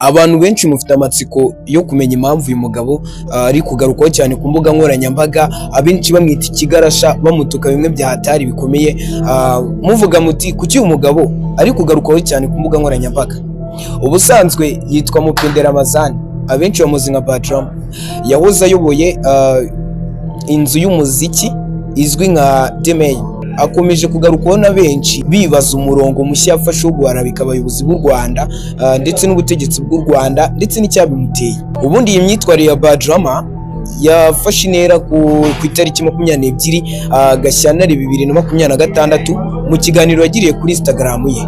Abantu benshi mufite amatsiko yo kumenya impamvu uyu mugabo ari kugarukwaho cyane ku mbuga nkoranyambaga, abenshi bamwita ikigarasha, bamutuka bimwe bya hatari bikomeye, muvuga muti kuki uyu mugabo ari kugarukwaho cyane ku mbuga nkoranyambaga? Ubusanzwe yitwa Mupende Ramazani, abenshi bamuzi nka Badrama. Yahoze ayoboye inzu y'umuziki izwi nka Demey. Akomeje kugarukwaho na benshi bibaza umurongo mushya yafashe wo guharabika abayobozi b'u Rwanda ndetse n'ubutegetsi bw'u Rwanda ndetse n'icyabimuteye. Ubundi iyi myitwarire ya Badrama yafashe intera ku itariki 22 Gashyantare 2026 mu kiganiro yagiriye kuri Instagram ye.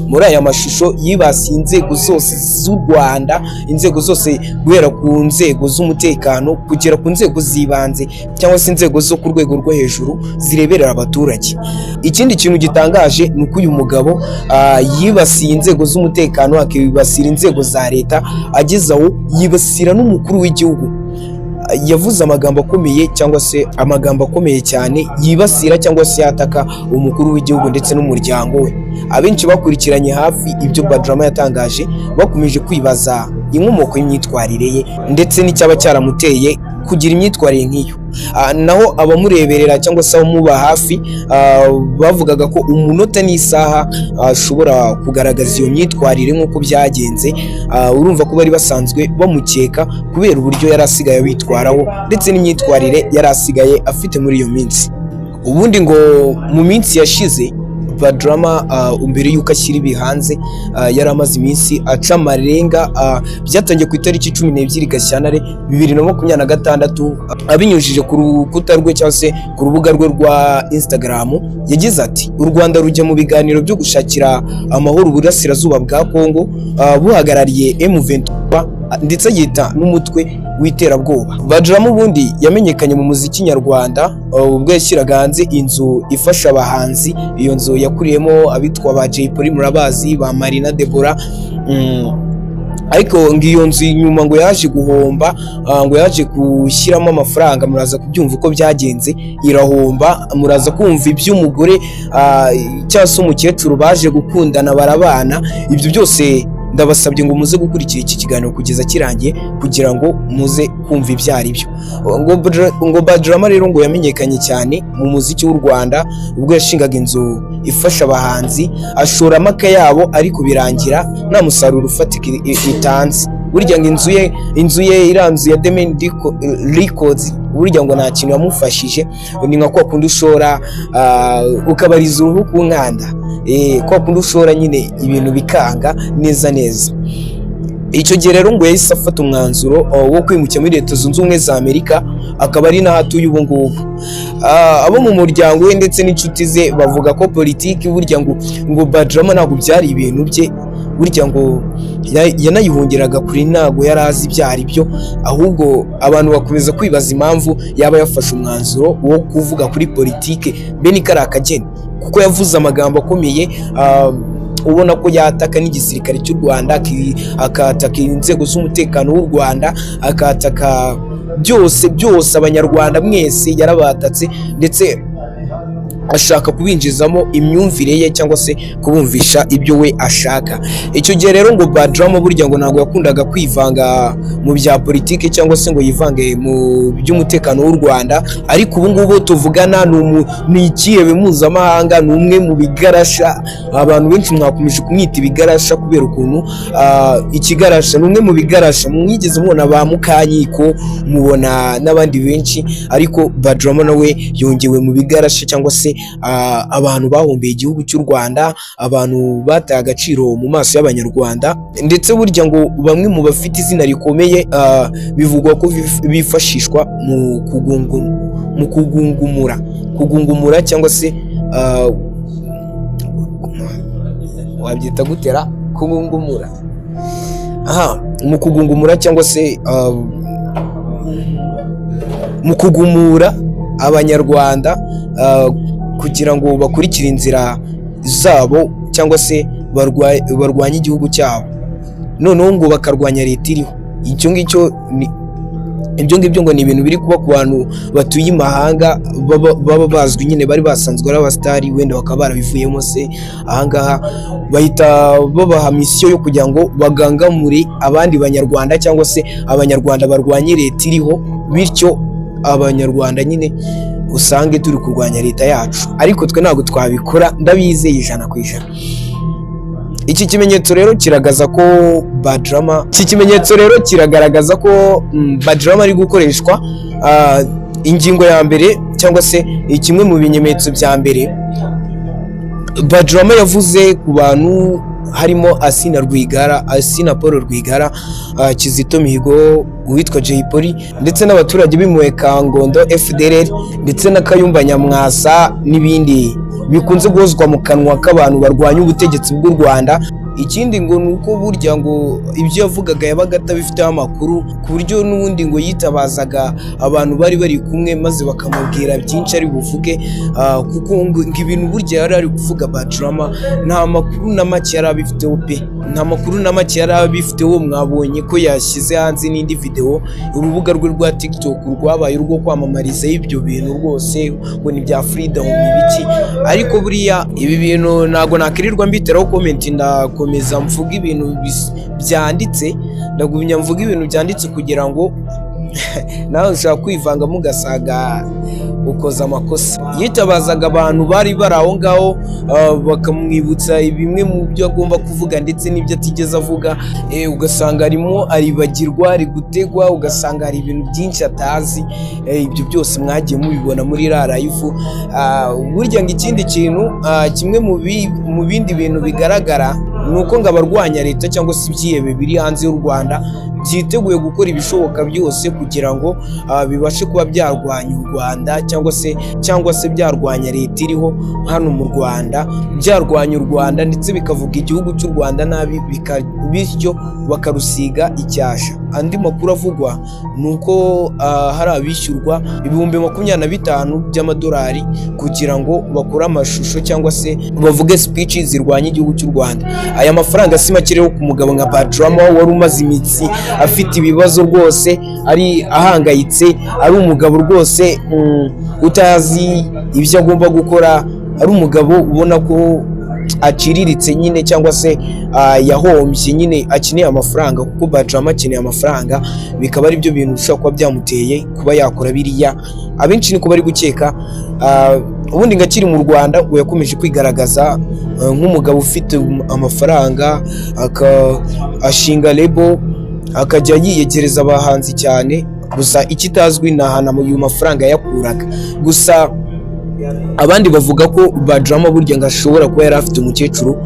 Muri aya mashusho yibasiye inzego zose z'u Rwanda, inzego zose guhera ku nzego z'umutekano kugera ku nzego z'ibanze cyangwa se inzego zo ku rwego rwo hejuru zireberera abaturage. Ikindi kintu gitangaje ni uko uyu mugabo yibasiye inzego z'umutekano, akibasira inzego za leta, ageze aho yibasira n'umukuru w'igihugu. Yavuze amagambo akomeye cyangwa se amagambo akomeye cyane yibasira cyangwa se yataka umukuru w'igihugu ndetse n'umuryango we. Abenshi bakurikiranye hafi ibyo Badrama yatangaje bakomeje kwibaza inkomoko y'imyitwarire ye ndetse n'icyaba cyaramuteye kugira imyitwarire nk'iyo. Naho abamureberera cyangwa se abamuba hafi bavugaga ko umunota n'isaha ashobora kugaragaza iyo myitwarire nk'uko byagenze. Urumva ko bari basanzwe bamukeka kubera uburyo yari asigaye abitwaraho ndetse n'imyitwarire yari asigaye afite muri iyo minsi. Ubundi ngo mu minsi yashize Badrama mbere yuko ashyira ibi hanze yari amaze iminsi aca amarenga. Byatangiye ku itariki 12 Gashyantare 2026 abinyujije ku rukuta rwe cyangwa se ku rubuga rwe rwa Instagram. Yagize ati u Rwanda rujya mu biganiro byo gushakira amahoro uburasirazuba bwa Kongo buhagarariye M23 ndetse yita n'umutwe w'iterabwoba. Badrama ubundi yamenyekanye mu muziki nyarwanda ubwo yashyiraga hanze inzu ifasha abahanzi. Iyo nzu yakuriyemo abitwa ba Jay Polly, murabazi, ba Marina Deborah. Ariko ngiyo nzu nyuma ngo yaje guhomba, ngo yaje gushyiramo amafaranga, muraza kubyumva uko byagenze, irahomba. Muraza kumva iby'umugore cyangwa se umukecuru baje gukundana barabana. Ibyo byose ndabasabye ngo muze gukurikira iki kiganiro kugeza kirangiye kugira ngo muze kumva ibyo ari byo. Ngo Badrama rero ngo yamenyekanye cyane mu muziki w'u Rwanda ubwo yashingaga inzu ifasha abahanzi, ashoramo akayabo ariko birangira nta musaruro ufatika itanze. Burya ngo inzu ye iranzu ya Demey Records burya ngo nta kintu yamufashije. Ni nka kwa kundi ushora ukabariza uruhu ku nkanda, kwa kundi ushora nyine ibintu bikanga neza neza. Icyo gihe rero ngo yahise afata umwanzuro wo kwimukira muri Leta Zunze Ubumwe za Amerika, akaba ari naho atuye ubu ngubu. Abo mu muryango we ndetse n'inshuti ze bavuga ko politiki burya ngo Badrama ntabwo byari ibintu bye. Burya ngo yanayihungiraga kuri, ntabwo yari azi ibyo ari byo, ahubwo abantu bakomeza kwibaza impamvu yaba yafashe umwanzuro wo kuvuga kuri politiki be ni kari akageni, kuko yavuze amagambo akomeye ubona ko yataka n'igisirikare cy'u Rwanda, akataka inzego z'umutekano w'u Rwanda, akataka byose abanyarwanda mwese yarabatatse ndetse ashaka kubinjizamo imyumvire ye cyangwa se kubumvisha ibyo we ashaka. Icyo gihe rero ngo Badrama burya ngo ntabwo yakundaga kwivanga mu bya politiki cyangwa se ngo yivange mu by'umutekano w'u Rwanda, ariko ubu ngubu tuvugana ni ikihebe mpuzamahanga, ni umwe mu bigarasha. Abantu benshi mwakomeje kumwita ibigarasha kubera ukuntu ikigarasha ni umwe mu bigarasha. Mwigeze mubona ba Mukanyiko, mubona n'abandi benshi, ariko Badrama nawe yongewe mu bigarasha cyangwa se abantu bahombeye igihugu cy'u Rwanda, abantu bataye agaciro mu maso y'abanyarwanda. Ndetse burya ngo bamwe mu bafite izina rikomeye bivugwa ko bifashishwa mu kugungumura cyangwa se wabyita gutera kugungumura, mu kugungumura cyangwa se mu kugumura abanyarwanda kugira ngo bakurikire inzira zabo cyangwa se barwanye igihugu cyabo, noneho ngo bakarwanya leta iriho. Icyo ngicyo ibyo ngibyo ngo ni ibintu biri kuba ku bantu batuye imahanga baba bazwi nyine, bari basanzwe ari abasitari, wenda bakaba barabivuyemo se. Ahangaha bahita babaha misiyo yo kugira ngo bagangamure abandi banyarwanda cyangwa se abanyarwanda barwanye leta iriho, bityo abanyarwanda nyine usange turi kurwanya leta yacu, ariko twe ntabwo twabikora, ndabizeye 100%. Iki kimenyetso rero kiragaragaza ko Bad Rama ari gukoreshwa ingingo ya mbere cyangwa se kimwe mu bimenyetso bya mbere. Bad Rama yavuze ku bantu harimo Asina Paul Rwigara, Kizito Mihigo, uwitwa Jay Polly ndetse n'abaturage b'Impuhwe Kangondo FDLR ndetse na Kayumba Nyamwasa n'ibindi bikunze guhozwa mu kanwa k'abantu barwanya ubutegetsi bw'u Rwanda. Ikindi ngo nuko burya ngo ibyo yavugaga yabaga atabifiteho amakuru, ku buryo n'ubundi ngo yitabazaga abantu bari bari kumwe maze bakamubwira byinshi ari buvuge, kuko ngo ibintu burya yari ari kuvuga Bad Rama nta makuru na make yari abifiteho pe, nta makuru na make yari abifiteho. Mwabonye ko yashyize hanze n'indi video, urubuga rwe rwa TikTok rwabaye urwo kwamamariza ibyo bintu rwose ngo ni bya freedom ibiki, ariko buriya ibi bintu ntago nakirirwa mbiteraho comment, ndakomeza mvuga ibintu byanditse, ndagumya mvuga ibintu byanditse kugira ngo nawe ushaka kwivanga mugasaga ukoza amakosa. Yitabazaga abantu bari aho ngaho bakamwibutsa bimwe mu byo agomba kuvuga ndetse n'ibyo atigeze avuga, ugasanga arimo aribagirwa, ari gutegwa, ugasanga hari ibintu byinshi atazi. Ibyo byose mwagiye mubibona muri live. Burya ngo ikindi kintu kimwe mu bindi bintu bigaragara nuko ngo abarwanya leta cyangwa se ibyihebe biri hanze y'u Rwanda byiteguye gukora ibishoboka byose kugira ngo bibashe kuba byarwanya u Rwanda cyangwa se byarwanya leta iriho hano mu Rwanda, byarwanya u Rwanda ndetse bikavuga igihugu cy'u Rwanda nabi, bityo bakarusiga icyasha. Andi makuru avugwa nuko hari abishyurwa ibihumbi 25 by'amadolari kugira ngo bakore amashusho cyangwa se bavuge speech zirwanya igihugu cy'u Rwanda. Aya mafaranga si make rero ku mugabo nka Bad Rama wari umaze imitsi afite ibibazo rwose, ari ahangayitse, ari umugabo rwose utazi ibyo agomba gukora, ari umugabo ubona ko aciriritse nyine cyangwa se yahombye nyine, akeneye amafaranga, kuko Bad Rama akeneye amafaranga. Bikaba ari byo bintu bishobora kuba byamuteye kuba yakora biriya, abenshi niko bari gukeka. Ubundi ngo akiri mu Rwanda ngo yakomeje kwigaragaza nk'umugabo ufite amafaranga, ashinga label, akajya yiyegereza abahanzi cyane. Gusa ikitazwi ni ahantu ayo mafaranga yakuraga. Gusa abandi bavuga ko Bad Rama burya ngo ashobora kuba yari afite umukecuru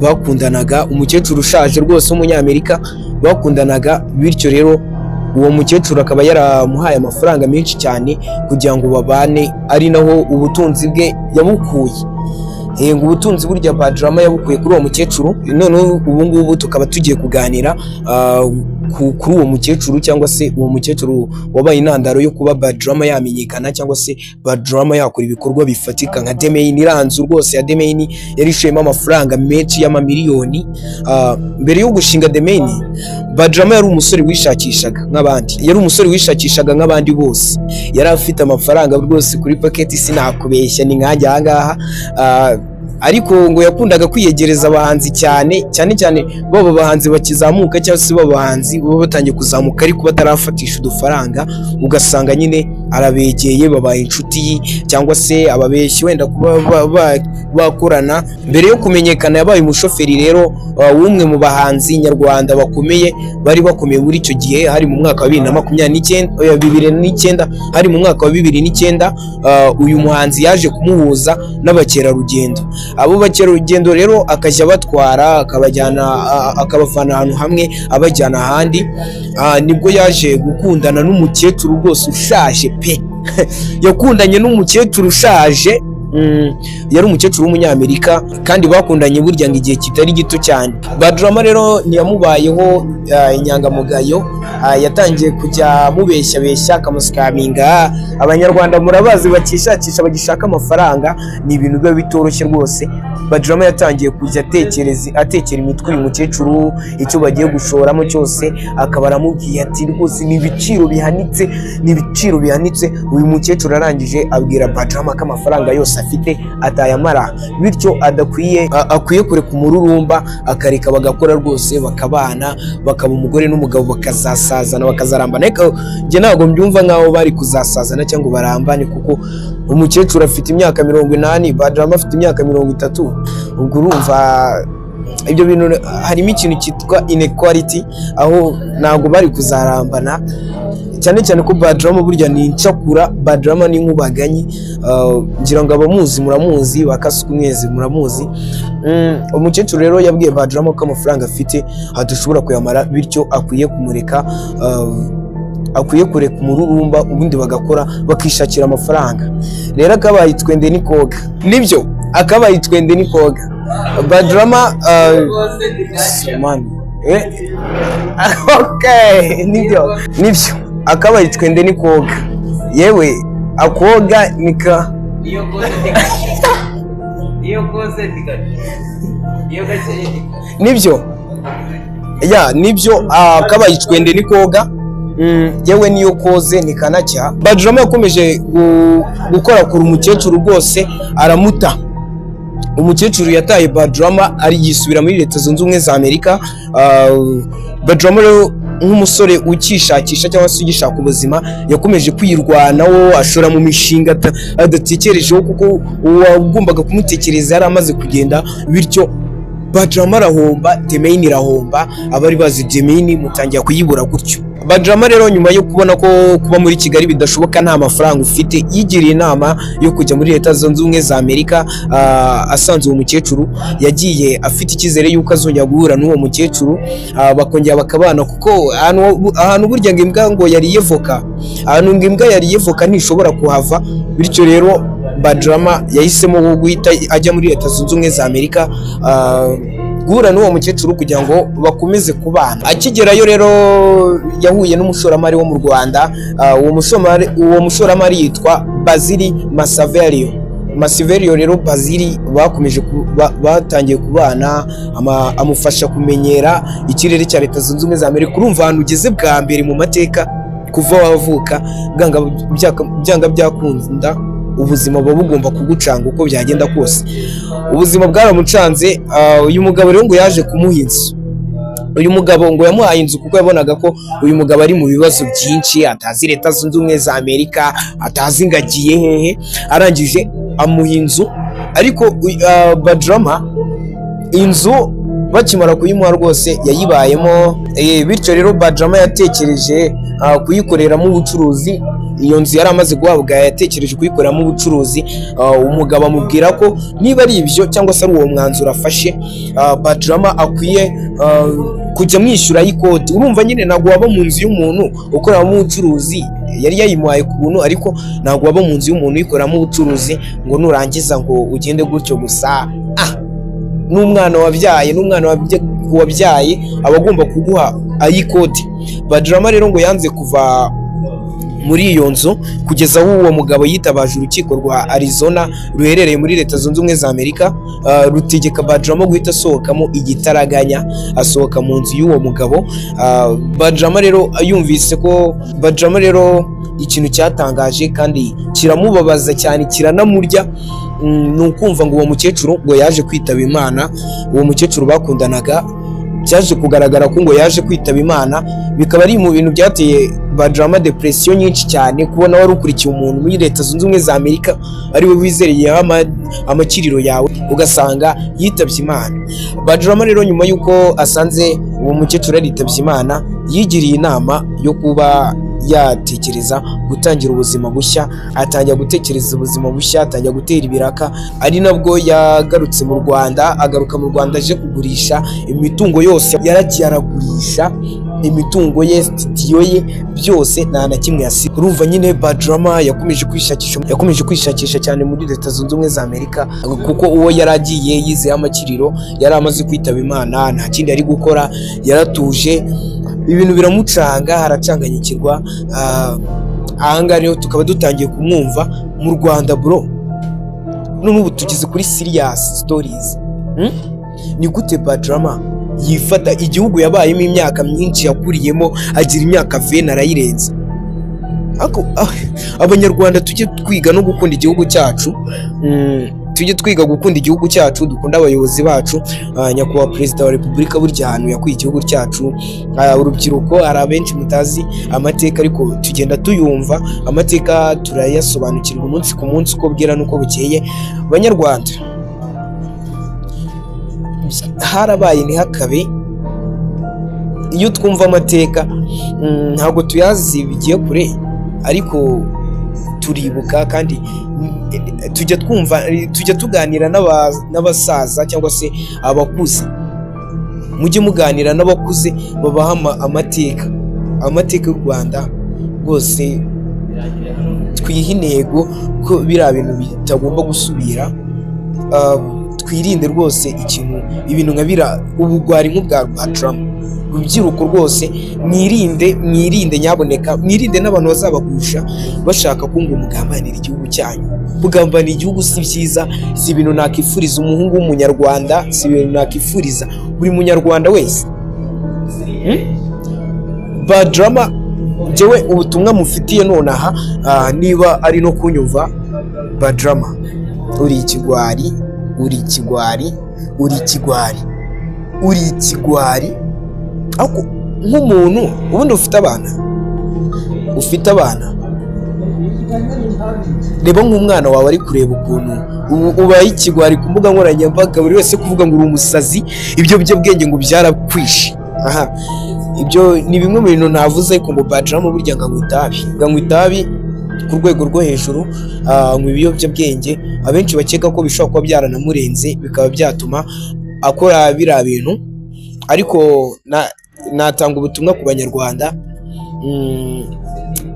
bakundanaga, umukecuru ushaje rwose w'umunyamerika bakundanaga, bityo rero uwo mukecuru akaba yaramuhaye amafaranga menshi cyane kugira ngo babane, ari naho ubutunzi bwe yabukuye. Ngo ubutunzi burya Bad Rama yabukuye kuri uwo mukecuru. None ubu ngubu tukaba tugiye kuganira kuri uwo mukecuru, cyangwa se uwo mukecuru wabaye intandaro yo kuba Bad Rama yamenyekana cyangwa se Bad Rama yakora ibikorwa bifatika nka Demain. Iranzu rwose ya Demain yarishemo amafaranga menshi y'amamiliyoni. Mbere yo gushinga Demain, Bad Rama yari umusore wishakishaga nk'abandi bose, yari afite amafaranga rwose kuri pocket, sinakubeshya ni nkanjye ahangaha. Ariko ngo yakundaga kwiyegereza abahanzi cyane baba bahanzi bakizamuka cyangwa se baba bahanzi baba batangiye kuzamuka ariko batarafatisha udufaranga, ugasanga nyine arabegeye, babaye inshuti cyangwa se ababeshyi wenda kuba bakorana. Mbere yo kumenyekana yabaye umushoferi rero w'umwe mu bahanzi nyarwanda bakomeye, bari bakomeye muri icyo gihe, hari mu mwaka wa 2029, hari mu mwaka wa 2009. Uyu muhanzi yaje kumuhuza n'abakerarugendo. Abo bakerarugendo rero akajya batwara akabavana ahantu hamwe abajyana ahandi. Nibwo yaje gukundana n'umukecuru rwose ushaje pe yakundanye n'umukecuru ushaje yari umukecuru w'umunyamerika kandi bakundanye burya ngo igihe kitari gito cyane. Badrama rero ntiyamubayeho inyangamugayo, yatangiye kujya amubeshyabeshya akamusikaminga. Abanyarwanda murabazi bakishakisha bagishaka amafaranga, ni ibintu biba bitoroshye rwose. Badrama yatangiye kujya atekera imitwe uyu mukecuru, icyo bagiye gushoramo cyose akaba aramubwiye ati rwose ni ibiciro bihanitse. Uyu mukecuru arangije abwira Badrama ko amafaranga yose afite atayamara, bityo akwiye kureka umururumba akareka bagakora rwose, bakabana, bakaba umugore n'umugabo, bakazasazana bakazarambana. Ariko njye ntabwo mbyumva nk'aho bari kuzasazana cyangwa barambane, kuko umukecuru afite imyaka 80, Badrama afite imyaka 30. ubwo urumva ibyo bintu harimo ikintu cyitwa inequality, aho ntabwo bari kuzarambana, cyane cyane ko Badrama burya ni incakura. Badrama ni nk'ubaganyi, ngira ngo abamuzi muramuzi, Bakasuku mwezi muramuzi. Umukecuru rero yabwiye Badrama ko amafaranga afite adashobora kuyamara, bityo akwiye kumureka, akwiye kureka umururumba, ubundi bagakora bakishakira amafaranga. Rero akabaye twende ni koga, nibyo akabaye twende ni koga. Badrama okay, nibyo akabaye twende ni koga, yewe akoga nika nibyo akabaye twende ni koga, yewe niyo koze nikanacya. Badrama yakomeje gukora kuri umukecuru rwose aramuta. Umukecuru yataye Badrama yisubira muri Leta Zunze Ubumwe za Amerika. Badrama rero nk'umusore ukishakisha cyangwa se ugishaka ubuzima yakomeje kwirwanaho, ashora mu mishinga adatekerejeho, kuko uwagombaga kumutekereza yari amaze kugenda, bityo Badrama arahomba, Demain irahomba, abari bazi Demain mutangira kuyibura gutyo. Badrama rero nyuma yo kubona ko kuba muri Kigali bidashoboka, nta mafaranga ufite, yigiriye inama yo kujya muri Leta Zunze Ubumwe za Amerika. Asanze uwo mukecuru, yagiye afite icyizere yuko azongera guhura n'uwo mukecuru, bakongera bakabana, kuko ahantu burya ngo imbwa ngo yariye voka, ahantu ngo imbwa yariye voka ntishobora kuhava. Bityo rero Badrama yahisemo guhita ajya muri Leta Zunze Ubumwe za Amerika, guhura n'uwo mukecuru kugira ngo bakomeze kubana. Akigerayo rero yahuye n'umushoramari wo mu Rwanda. Uwo mushoramari yitwa Bazili Masaverio rero Bazili batangiye kubana, amufasha kumenyera ikirere cya Leta Zunze Ubumwe za Amerika. Urumva ahantu ugeze bwa mbere mu mateka kuva wavuka, byanga byakunda ubuzima buba bugomba kugucanga uko byagenda kose. Ubuzima bwaramucanze. Uyu mugabo rero ngo yaje kumuha inzu. Uyu mugabo ngo yamuhaye inzu kuko yabonaga ko uyu mugabo ari mu bibazo byinshi, atazi Leta Zunze Ubumwe za Amerika, atazi ngo agiye hehe. Arangije amuha inzu, ariko Badrama inzu bakimara kuyimuha rwose yayibayemo. Bityo rero Badrama yatekereje kuyikoreramo ubucuruzi. Iyo nzu yari amaze guhabwa, yatekereje kuyikoreramo ubucuruzi. Umugabo amubwira ko niba ari ibyo cyangwa se ari uwo mwanzuro afashe, Badrama akwiye kujya mwishyura y'ikoti. Urumva nyine ntabwo waba mu nzu y'umuntu ukoreramo ubucuruzi, yari yayimuhaye ku buntu, ariko ntabwo waba mu nzu y'umuntu uyikoreramo ubucuruzi ngo nurangiza ngo ugende gutyo gusa. N'umwana wabyaye aba agomba kuguha ay'ikoti. Badrama rero ngo yanze kuva muri iyo nzu kugeza aho uwo mugabo yitabaje urukiko rwa Arizona ruherereye muri Leta Zunze Ubumwe za Amerika, rutegeka Badrama guhita asohokamo igitaraganya, asohoka mu nzu y'uwo mugabo. Badrama rero yumvise ko ikintu cyatangaje kandi kiramubabaza cyane, kiranamurya, ni ukumva ngo uwo mukecuru ngo yaje kwitaba Imana. Uwo mukecuru bakundanaga byaje kugaragara ko ngo yaje kwitaba Imana. Bikaba ari mu bintu byateye Badrama depression nyinshi cyane, kubona wari ukurikiye umuntu muri Leta Zunze Ubumwe za Amerika ari we wizereye amakiriro yawe, ugasanga yitabye Imana. Badrama rero nyuma yuko asanze uwo mukecuru yaritabye Imana, yigiriye inama yo kuba yatekereza gutangira ubuzima bushya, atangira gutekereza ubuzima bushya, atangira gutera ibiraka, ari nabwo yagarutse mu Rwanda. Agaruka mu Rwanda aje kugurisha imitungo yose, yaragiye aragurisha imitungo ye, studio ye, byose nta na kimwe yasize. Urumva nyine Bad Rama yakomeje kwishakisha cyane muri Leta Zunze Ubumwe za Amerika, kuko uwo yaragiye yizeye amakiriro yari amaze kwitaba Imana, nta kindi ari gukora, yaratuje, ibintu biramucanga, haracanganyikirwa. Ahangaha rero tukaba dutangiye kumwumva mu Rwanda bro. None ubu tugeze kuri serious stories. Ni gute Bad Rama yifata igihugu yabayemo imyaka myinshi, yakuriyemo, agira imyaka 20 arayirenza. Abanyarwanda tujye twiga no gukunda igihugu cyacu, tujye twiga gukunda igihugu cyacu, dukunda abayobozi bacu. Nyakubahwa Perezida wa Repubulika burya ahantu yakuye igihugu cyacu. Urubyiruko hari abenshi mutazi amateka, ariko tugenda tuyumva amateka, turayasobanukirwa umunsi ku munsi uko bwira n'uko bukeye. Banyarwanda, harabaye ntihakabe. Iyo twumva amateka ntabwo tuyazi bigiye kure, ariko turibuka kandi tujya tuganira n'abasaza cyangwa se abakuze. Mujye muganira n'abakuze babaha amateka y'u Rwanda rwose. Twihe intego ko biriya bintu bitagomba gusubira. Twirinde rwose ibintu nka biriya, ubugwari nk'ubwa Bad Rama. Urubyiruko rwose mwirinde nyaboneka, mwirinde n'abantu bazabagusha bashaka ko ngo mugambanire igihugu cyanyu. Kugambanira igihugu si byiza, si ibintu nakifuriza umuhungu w'umunyarwanda, si ibintu nakifuriza buri munyarwanda wese. Bad Rama, njyewe ubutumwa mufitiye nonaha, niba ari no kunyumva, Bad Rama uri ikigwari, uri ikigwari, uri ikigwari, uri ikigwari. Ako nk'umuntu ubundi ufite abana, reba nk'umwana wawe ari kureba ukuntu ubaye ikigwari ku mbuga nkoranyambaga, buri wese kuvuga ngo uri umusazi, ibyo by'ubwenge ngo byarakwishe. Ibyo ni bimwe mu bintu navuze, ariko ngo Bad Rama burya nganywa itabi ku rwego rwo hejuru, mu biyobyabwenge. Abenshi bakeka ko bishobora kuba byaranamurenze, bikaba byatuma akora biriya bintu. Ariko natanga ubutumwa ku Banyarwanda,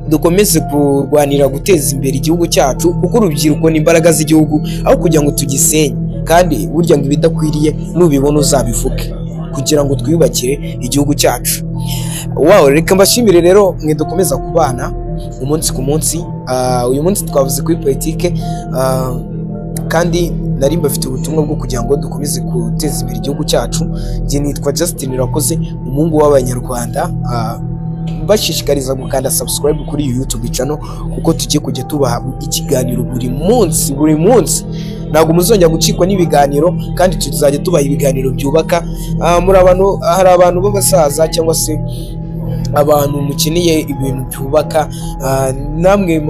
dukomeze kurwanira guteza imbere igihugu cyacu, kuko urubyiruko ni imbaraga z'igihugu, aho kugira ngo tugisenye. Kandi burya ngo ibidakwiriye nubibona uzabivuge, kugira ngo twiyubakire igihugu cyacu. Reka mbashimire rero, mwe dukomeza kubana umunsi ku munsi. Uyu munsi twavuze kuri politike, kandi nari mbafite ubutumwa bwo kugira ngo dukomeze guteza imbere igihugu cyacu. Njye nitwa Justin Irakoze, umuhungu w'Abanyarwanda. Bashishikariza gukanda subscribe kuri YouTube channel, kuko tugiye kujya tubaha ikiganiro buri munsi. Ntabwo muzongera gucikwa n'ibiganiro, kandi tuzajya tubaha ibiganiro byubaka. Hari abantu b'abasaza cyangwa se abantu mukeneye ibintu byubaka, namwe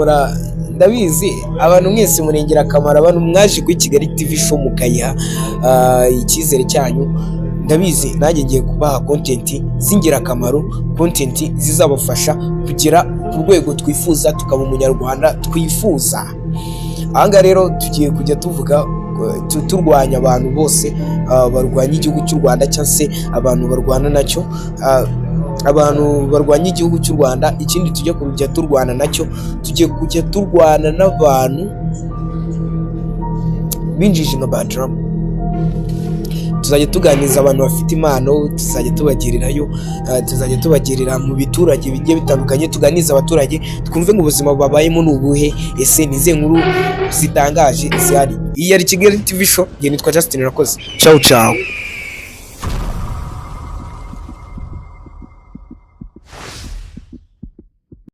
ndabizi abantu mwese murengera akamaro, abantu mwaje kuri Kigali TV show mukayiha icyizere cyanyu. Ndabizi nanjye ngiye kubaha content z'ingirakamaro, content zizabafasha kugera ku rwego twifuza, tukaba umunyarwanda twifuza. Ahangaha rero tugiye kujya tuvuga turwanya abantu bose barwanya igihugu cy'u Rwanda, cyangwa se abantu barwana nacyo, abantu barwanya igihugu cy'u Rwanda. Ikindi tujye kujya turwana nacyo, tugiye kujya turwana n'abantu binjije nka Bad Rama. Tuzajya tuganiriza abantu bafite impano, tuzajya tubagererayo, tuzajya tubagerera mu biturage bigiye bitandukanye, tuganiza abaturage, twumve ngo ubuzima babayemo n'ubuhe, ese nize nkuru zitangaje zihari. Iyi yari Kigali TV show, nge nitwa Justin Irakoze. Ciao ciao.